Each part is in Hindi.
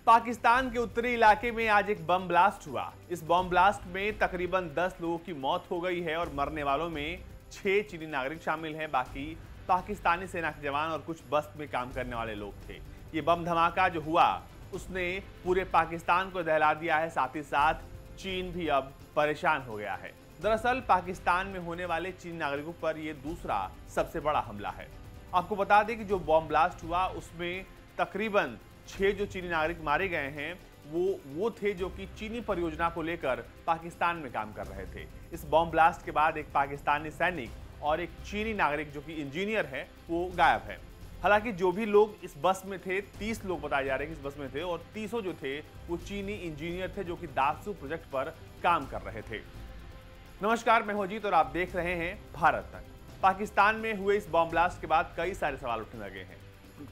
पाकिस्तान के उत्तरी इलाके में आज एक बम ब्लास्ट हुआ। इस बम ब्लास्ट में तकरीबन 10 लोगों की मौत हो गई है और मरने वालों में 6 चीनी नागरिक शामिल हैं। बाकी पाकिस्तानी सेना के जवान और कुछ बस में काम करने वाले लोग थे। ये बम धमाका जो हुआ उसने पूरे पाकिस्तान को दहला दिया है, साथ ही साथ चीन भी अब परेशान हो गया है। दरअसल पाकिस्तान में होने वाले चीनी नागरिकों पर यह दूसरा सबसे बड़ा हमला है। आपको बता दें कि जो बम ब्लास्ट हुआ उसमें तकरीबन 6 जो चीनी नागरिक मारे गए हैं वो थे जो कि चीनी परियोजना को लेकर पाकिस्तान में काम कर रहे थे। इस बम ब्लास्ट के बाद एक पाकिस्तानी सैनिक और एक चीनी नागरिक जो कि इंजीनियर है वो गायब है। हालांकि जो भी लोग इस बस में थे, 30 लोग बताए जा रहे हैं कि इस बस में थे और 30 जो थे वो चीनी इंजीनियर थे जो कि दासू प्रोजेक्ट पर काम कर रहे थे। नमस्कार, मैं हूं अजीत और आप देख रहे हैं भारत तक। पाकिस्तान में हुए इस बम ब्लास्ट के बाद कई सारे सवाल उठने लगे हैं।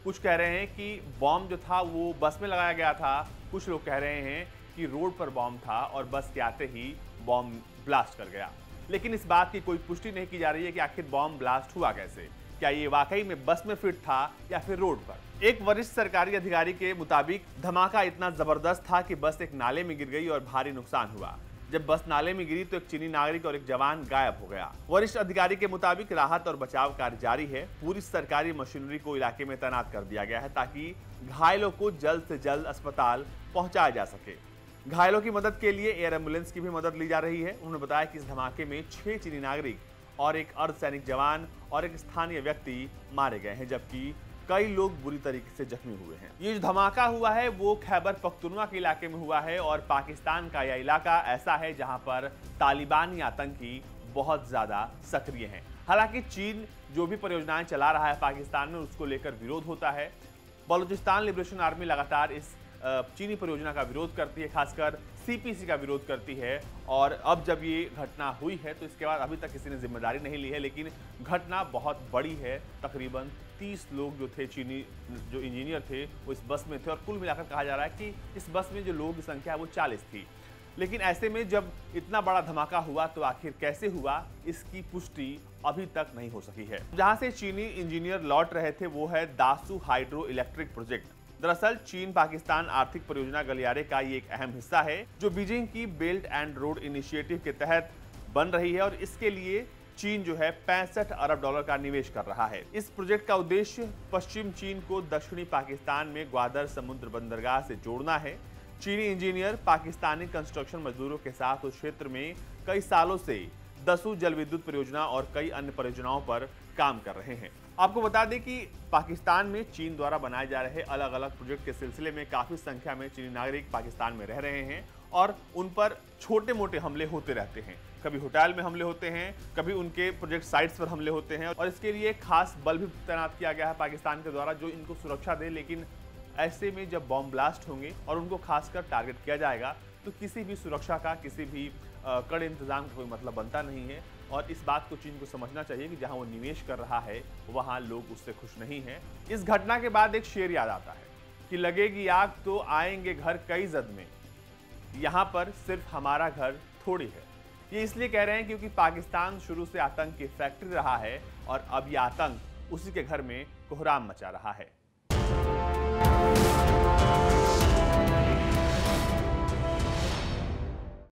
कुछ कह रहे हैं कि बम जो था वो बस में लगाया गया था, कुछ लोग कह रहे हैं कि रोड पर बम था और बस के आते ही बम ब्लास्ट कर गया। लेकिन इस बात की कोई पुष्टि नहीं की जा रही है कि आखिर बम ब्लास्ट हुआ कैसे। क्या ये वाकई में बस में फिट था या फिर रोड पर। एक वरिष्ठ सरकारी अधिकारी के मुताबिक धमाका इतना जबरदस्त था कि बस एक नाले में गिर गई और भारी नुकसान हुआ। जब बस नाले में गिरी तो एक चीनी नागरिक और एक जवान गायब हो गया। वरिष्ठ अधिकारी के मुताबिक राहत और बचाव कार्य जारी है। पूरी सरकारी मशीनरी को इलाके में तैनात कर दिया गया है ताकि घायलों को जल्द से जल्द अस्पताल पहुंचाया जा सके। घायलों की मदद के लिए एयर एम्बुलेंस की भी मदद ली जा रही है। उन्होंने बताया कि इस धमाके में 6 चीनी नागरिक और एक अर्धसैनिक जवान और एक स्थानीय व्यक्ति मारे गए हैं, जबकि कई लोग बुरी तरीके से जख्मी हुए हैं। ये जो धमाका हुआ है वो खैबर पख्तूनख्वा के इलाके में हुआ है और पाकिस्तान का यह इलाका ऐसा है जहां पर तालिबानी आतंकी बहुत ज्यादा सक्रिय हैं। हालांकि चीन जो भी परियोजनाएं चला रहा है पाकिस्तान में उसको लेकर विरोध होता है। बलूचिस्तान लिबरेशन आर्मी लगातार इस चीनी परियोजना का विरोध करती है, खासकर सीपीसी का विरोध करती है। और अब जब ये घटना हुई है तो इसके बाद अभी तक किसी ने जिम्मेदारी नहीं ली है, लेकिन घटना बहुत बड़ी है। तकरीबन 30 लोग जो थे, चीनी जो इंजीनियर थे वो इस बस में थे और कुल मिलाकर कहा जा रहा है कि इस बस में जो लोगों की संख्या है वो 40 थी। लेकिन ऐसे में जब इतना बड़ा धमाका हुआ तो आखिर कैसे हुआ इसकी पुष्टि अभी तक नहीं हो सकी है। जहां से चीनी इंजीनियर लौट रहे थे वो है दासू हाइड्रो इलेक्ट्रिक प्रोजेक्ट। दरअसल चीन पाकिस्तान आर्थिक परियोजना गलियारे का ये एक अहम हिस्सा है जो बीजिंग की बेल्ट एंड रोड इनिशिएटिव के तहत बन रही है और इसके लिए चीन जो है 65 अरब डॉलर का निवेश कर रहा है। इस प्रोजेक्ट का उद्देश्य पश्चिम चीन को दक्षिणी पाकिस्तान में ग्वादर समुद्र बंदरगाह से जोड़ना है। चीनी इंजीनियर पाकिस्तानी कंस्ट्रक्शन मजदूरों के साथ उस क्षेत्र में कई सालों से दसू जल विद्युत परियोजना और कई अन्य परियोजनाओं पर काम कर रहे हैं। आपको बता दें कि पाकिस्तान में चीन द्वारा बनाए जा रहे अलग अलग प्रोजेक्ट के सिलसिले में काफी संख्या में चीनी नागरिक पाकिस्तान में रह रहे हैं और उन पर छोटे मोटे हमले होते रहते हैं। कभी होटल में हमले होते हैं, कभी उनके प्रोजेक्ट साइट्स पर हमले होते हैं और इसके लिए खास बल भी तैनात किया गया है पाकिस्तान के द्वारा जो इनको सुरक्षा दे। लेकिन ऐसे में जब बम ब्लास्ट होंगे और उनको खासकर टारगेट किया जाएगा तो किसी भी सुरक्षा का, किसी भी कड़े इंतजाम का कोई मतलब बनता नहीं है। और इस बात को चीन को समझना चाहिए कि जहां वो निवेश कर रहा है वहां लोग उससे खुश नहीं हैं। इस घटना के बाद एक शेर याद आता है कि लगेगी आग तो आएंगे घर कई जद में, यहां पर सिर्फ हमारा घर थोड़ी है। ये इसलिए कह रहे हैं क्योंकि पाकिस्तान शुरू से आतंक की फैक्ट्री रहा है और अब यह आतंक उसी के घर में कोहराम मचा रहा है।